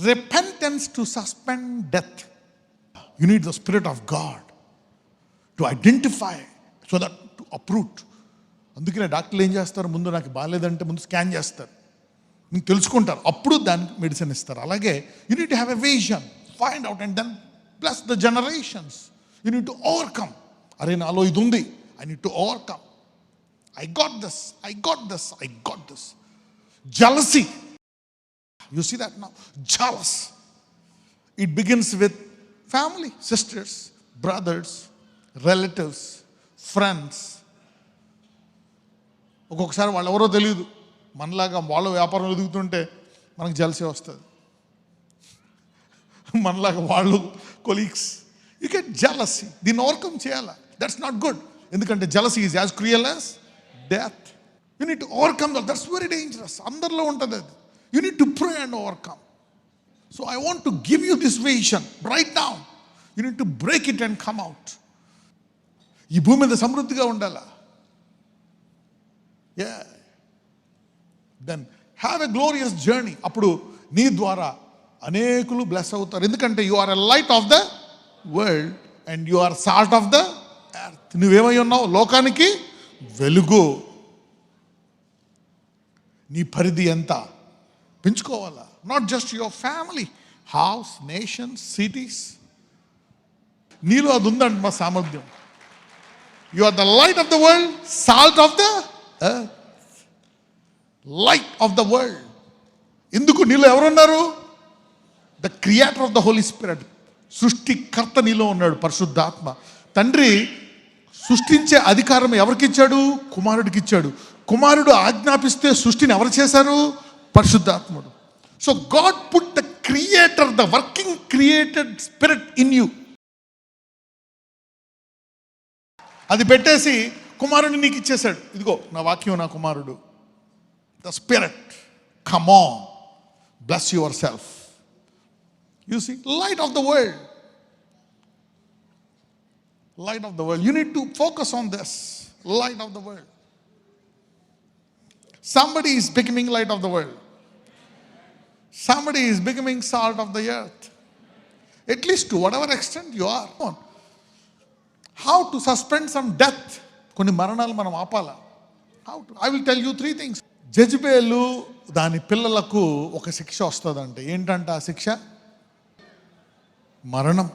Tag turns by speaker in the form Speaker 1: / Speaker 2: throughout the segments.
Speaker 1: repentance to suspend death. You need the Spirit of God to identify so that to uproot. అందుకనే డాక్టర్లు ఏం చేస్తారు, ముందు నాకు బాగాలేదంటే ముందు స్కాన్ చేస్తారు, మీకు తెలుసుకుంటారు, అప్పుడు దానికి మెడిసిన్ ఇస్తారు. అలాగే you need to have a vision, find out and then plus the generations you need to overcome. అరే నాలో ఇది ఉంది, I need to overcome. I got this. Jealousy. You see that now? Jealous. It begins with family, sisters, brothers, relatives, friends. ఒక్కొక్కసారి వాళ్ళు ఎవరో తెలియదు, మనలాగా వాళ్ళ వ్యాపారం ఎదుగుతుంటే మనకు జలసీ వస్తుంది. మనలాగా వాళ్ళు కొలీగ్స్, యూ గెట్ జలసీ. దీన్ని ఓవర్కమ్ చేయాలా? That's not good. ఎందుకంటే jealousy is as cruel as death. You need to overcome that. That's very dangerous. అందరిలో ఉంటుంది అది. You need to pray and overcome. So I want to give you this vision right now. You need to break it and come out. ఈ భూమి మీద సమృద్ధిగా ఉండాలా? Yeah. Then have a glorious journey. అప్పుడు నీ ద్వారా అనేకులు బ్లెస్ అవుతారు. ఎందుకంటే you are a light of the world and you are salt of the earth. నువ్వేమై ఉన్నావు? లోకానికి వెలుగు. నీ పరిధి ఎంత పెంచుకోవాలా? Not just your family, house, nations, cities. నీలో అది ఉందండి మా సామర్థ్యం. You are the light of the world, salt of the earth. Light of the world. ఎందుకు? నీలో ఎవరున్నారు? The creator of the holy spirit. సృష్టికర్త నీలో ఉన్నాడు, పరిశుద్ధాత్మ. తండ్రి సృష్టించే అధికారం ఎవరికి ఇచ్చాడు? కుమారుడికి ఇచ్చాడు. కుమారుడు ఆజ్ఞాపిస్తే సృష్టిని ఎవరు చేశారు? పరిశుద్ధాత్ముడు. So God put the creator, the working created spirit in you. అది పెట్టేసి కుమారుడిని నీకు ఇచ్చేశాడు. ఇదిగో నా వాక్యం, నా కుమారుడు. The spirit, come on, bless yourself. You see, light of the world. Light of the world. You need to focus on this. Light of the world. Somebody is becoming light of the world. Somebody is becoming salt of the earth. At least to whatever extent you are. How to suspend some death? కొన్ని మరణాలు మనం ఆపాలా? How to? I will tell you 3 things. జెజబేలు దాని పిల్లలకు ఒక శిక్ష వస్తుందంటే ఏంటంట ఆ శిక్ష? మరణం.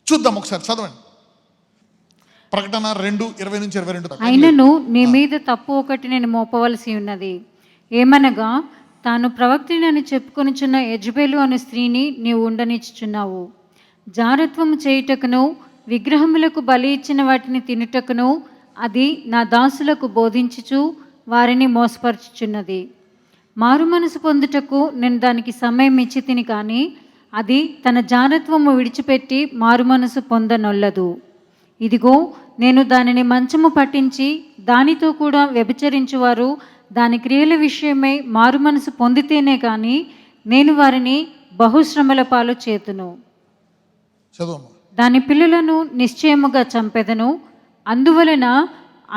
Speaker 1: చూద్దాం ఒకసారి, చదవండి. ప్రకటన 2:20-22.
Speaker 2: అయినను నీ మీద తప్పు ఒకటి నేను మోపవలసి ఉన్నది. ఏమనగా తాను ప్రవక్తినని చెప్పుకొనిచున్న యెజబెలు అనే స్త్రీని నీవు ఉండనిచ్చుచున్నావు. జారత్వము చేయుటకును విగ్రహములకు బలి ఇచ్చిన వాటిని తినుటకును అది నా దాసులకు బోధించుచు వారిని మోసపరుచుచున్నది. మారు మనసు పొందుటకు నేను దానికి సమయం ఇచ్చి తిని, కానీ అది తన జారత్వము విడిచిపెట్టి మారు మనసు పొందనొల్లదు. ఇదిగో నేను దానిని మంచము పట్టించి దానితో కూడా వ్యభిచరించువారు దాని క్రియల విషయమై మారు మనసు పొందితేనే కానీ నేను వారిని బహుశ్రమల పాలు చేతును. దాని పిల్లలను నిశ్చయముగా చంపెదను. అందువలన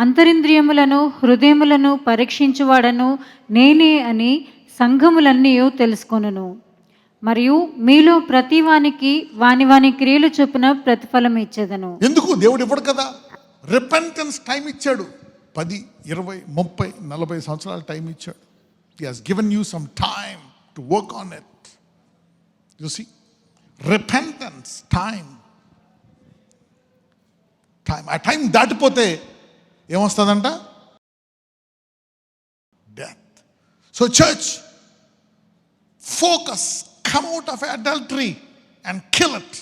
Speaker 2: అంతరింద్రియములను హృదయములను పరీక్షించువాడను నేనే అని సంఘములన్నీ తెలుసుకొనును. మరియు మీలో ప్రతి వానికి వాని క్రియలు చొప్పున ప్రతిఫలం ఇచ్చేదను.
Speaker 1: ఎందుకు? దేవుడు ఇవ్వడు కదా. రిపెంటెన్స్ టైం ఇచ్చాడు. 10, 20, 30, 40 సంవత్సరాల టైం ఇచ్చాడు. He has given you some time to work on it. You see, repentance time. ఆ టైం దాటిపోతే ఏమొస్తుందంట? Death. So church, focus, come out of adultery and kill it.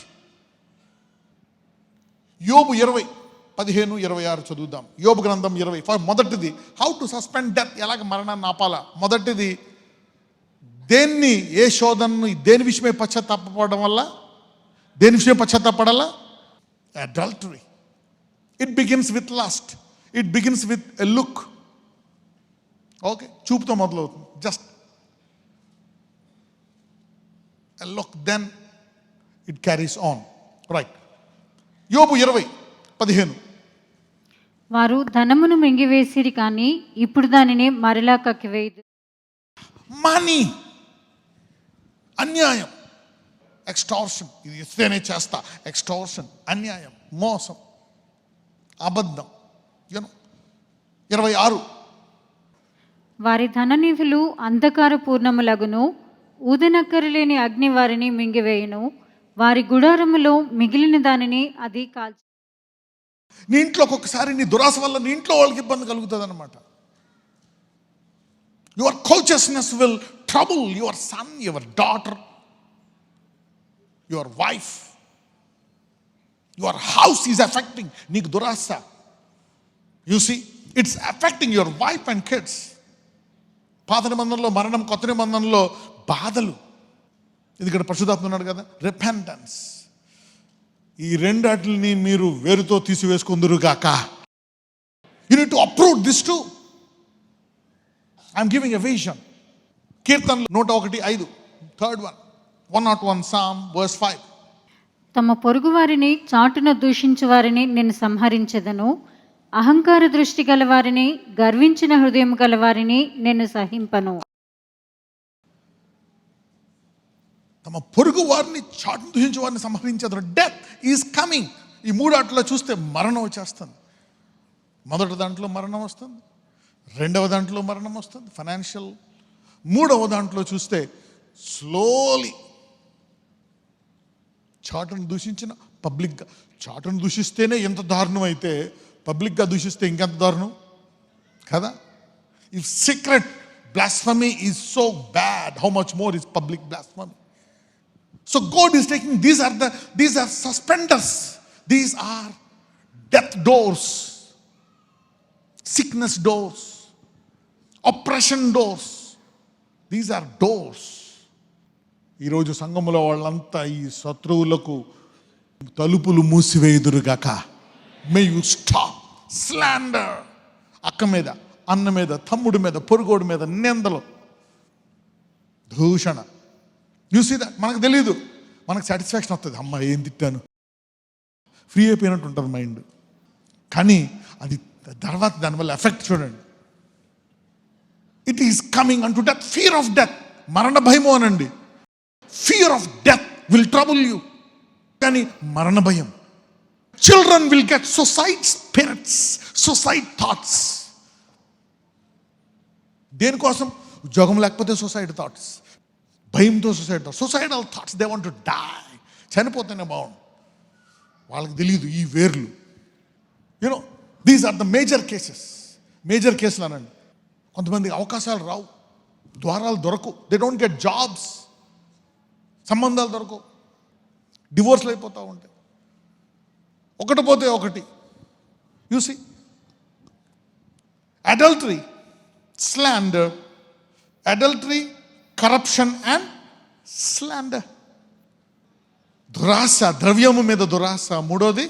Speaker 1: యోబు 20:15-26 చదువుదాం. యోబు గ్రంథం 20. మొదటిది, హౌ టు సస్పెండ్ డెత్, ఎలాగ మరణాన్ని ఆపాలా. మొదటిది, దేన్ని, ఏ శోధనను, దేని విషయమై పశ్చాత్తాపడడం వల్ల, దేని విషయం పశ్చాత్తాపడాలా? Adultery. It begins with lust. It begins with a look. Okay, చూపుతో మొదలవుతుంది. Just a look, then it carries on. Right. యోబు 20:15.
Speaker 2: వారు ధనమును మింగివేసిరి, కానీ ఇప్పుడు దానిని మరలా కక్కివేయదు.
Speaker 1: మనీ, అన్యాయం, ఎక్స్టార్షన్, ఇది ఇస్తేనే చేస్తా, ఎక్స్టార్షన్, అన్యాయం, మోసం, అబద్ధం. 26
Speaker 2: వారి ధననిధులు అంధకార పూర్ణములగును, ఊదనక్కరలేని అగ్ని వారిని మింగివేయును, వారి గుడారములో మిగిలిన దానిని అది కాల్చి.
Speaker 1: నీ ఇంట్లో ఒక్కొక్కసారి నీ దురాశ వల్ల నీ ఇంట్లో వాళ్ళకి ఇబ్బంది కలుగుతుంది అనమాట. Your covetousness will trouble your son, your daughter, your wife, your house is affecting. నీకు దురాశ, you see, it's affecting your wife and kids. పాత నిబంధనలో మరణం, కొత్త నిబంధనలో బాధలు. ఇది ఇక్కడ పరిశుద్ధాత్మ ఉన్నాడు కదా, రిపెంటెన్స్. ఈ రెండాటిని మీరు వేరుతో తీసివేసుకుందురు గాక. You need to approve this to. I'm giving a vision. కీర్తనలు 101:5, థర్డ్ వన్, 101 Psalm verse 5.
Speaker 2: తమ పొరుగు వారిని చాటున దూషించు వారిని నేను సంహరించెదను, అహంకార దృష్టి గలవారిని, గర్వించిన హృదయం గలవారిని నేను సహింపను.
Speaker 1: తమ పొరుగు వారిని, చాటును దూషించే వారిని సంహరించేదారు. Death is coming. ఈ 3 ఆటలో చూస్తే మరణం వచ్చేస్తుంది. మొదటి దాంట్లో మరణం వస్తుంది, రెండవ దాంట్లో మరణం వస్తుంది, ఫైనాన్షియల్. మూడవ దాంట్లో చూస్తే స్లోలీ చాటును దూషించిన పబ్లిక్గా. చాటును దూషిస్తేనే ఎంత దారుణం అయితే పబ్లిక్గా దూషిస్తే ఇంకెంత దారుణం కదా. If secret blasphemy is so bad, how much more is public blasphemy. So God is taking, these are suspenders, these are death doors, sickness doors, oppression doors, these are doors. ఈరోజు సంఘములో వాళ్ళంతా ఈ శత్రువులకు తలుపులు మూసివేయుదురుగాక. మే యు స్టాప్ స్లాండర్. అక్క మీద, అన్న మీద, తమ్ముడి మీద, పొరుగోడి మీద నిందలు, దూషణ. You see that. మనకు తెలీదు, మనకు సాటిస్ఫాక్షన్ వస్తుంది, అమ్మ ఏం తిట్టాను, ఫ్రీ అయిపోయినట్టు ఉంటుంది మైండ్. కానీ అది తర్వాత దానివల్ల ఎఫెక్ట్ చూడండి. It is coming unto death, fear of death, మరణ భయము అనండి. Fear of death will trouble you. కానీ మరణ భయం. Children will get suicide spirits, suicide thoughts. దేనికోసం? ఉద్యోగం లేకపోతే సొసైడ్ థాట్స్, భయంతో suicide thoughts, suicidal thoughts. They want to die. చనిపోతేనే బాగుండు. వాళ్ళకి తెలియదు ఈ వేర్లు. You know, these are the major cases. Major కేసులు అనండి. కొంతమందికి అవకాశాలు రావు, ద్వారాలు దొరకవు, దే డోంట్ గెట్ జాబ్స్, సంబంధాలు దొరకవు, డివోర్స్లు అయిపోతూ ఉంటాయి, ఒకటి పోతే ఒకటి. You see, adultery, slander, adultery, corruption and slander. దురాశ, ద్రవ్యము మీద దురాశ. మూడోది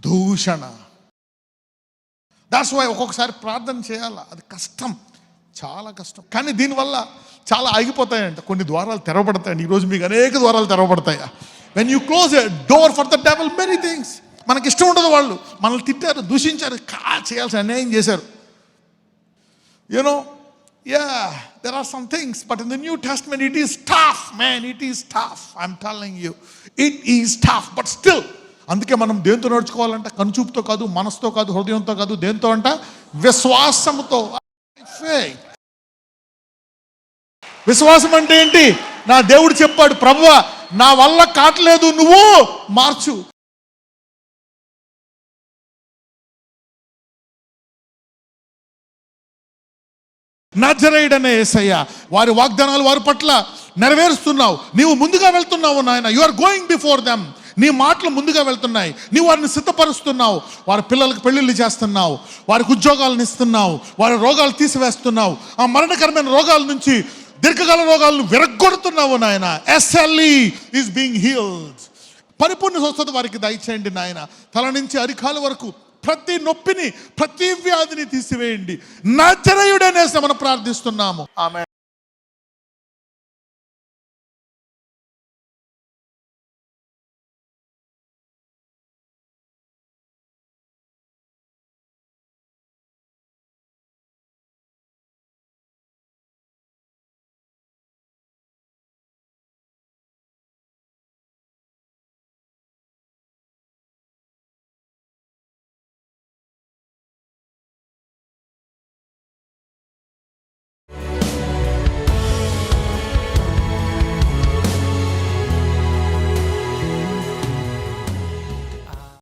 Speaker 1: దూషణ. దాట్స్ వై ఒక్కొక్కసారి ప్రార్థన చేయాలి, అది కష్టం, చాలా కష్టం. కానీ దీనివల్ల చాలా ఆగిపోతాయంట, కొన్ని ద్వారాలు తెరవబడతాయండి. ఈరోజు మీకు అనేక ద్వారాలు తెరవబడతాయా. When you close a door for the devil, many things. మనకి ఇష్టం ఉండదు, వాళ్ళు మనల్ని తిట్టారు, దూషించారు, చేయాల్సిన అన్యాయం చేశారు. You know, there are some things, but in the New Testament it is tough, man, it is tough. I'm telling you, it is tough, but still. అందుకే మనం దేంతో నడుచుకోవాలంట? కనుచూపుతో కాదు, మనసుతో కాదు, హృదయంతో కాదు. దేంతో అంట? విశ్వాసముతో. విశ్వాసం అంటే ఏంటి? నా దేవుడు చెప్పాడు, ప్రభువా నా వల్ల కావట్లేదు, నువ్వు మార్చు. నజరేయుడనే యేసయ్య, వారి వాగ్దానాలు వారి పట్ల నెరవేరుస్తున్నావు. నీవు ముందుగా వెళ్తున్నావు నాయన. You are going before them. నీ మాటలు ముందుగా వెళ్తున్నాయి. నీవు వారిని సిద్ధపరుస్తున్నావు. వారి పిల్లలకు పెళ్లిళ్ళు చేస్తున్నావు, వారికి ఉద్యోగాలను ఇస్తున్నావు, వారి రోగాలు తీసివేస్తున్నావు. ఆ మరణకరమైన రోగాల నుంచి, దీర్ఘకాల రోగాలను విరగ్గొడుతున్నావు నాయన. SLE is being healed. పరిపూర్ణ స్వస్థత వారికి దయచేయండి నాయన. తల నుంచి అరికాల వరకు ప్రతి నొప్పిని, ప్రతి వ్యాధిని తీసివేయండి. నజరేయుడనే మనం ప్రార్థిస్తున్నాము. ఆమేన్.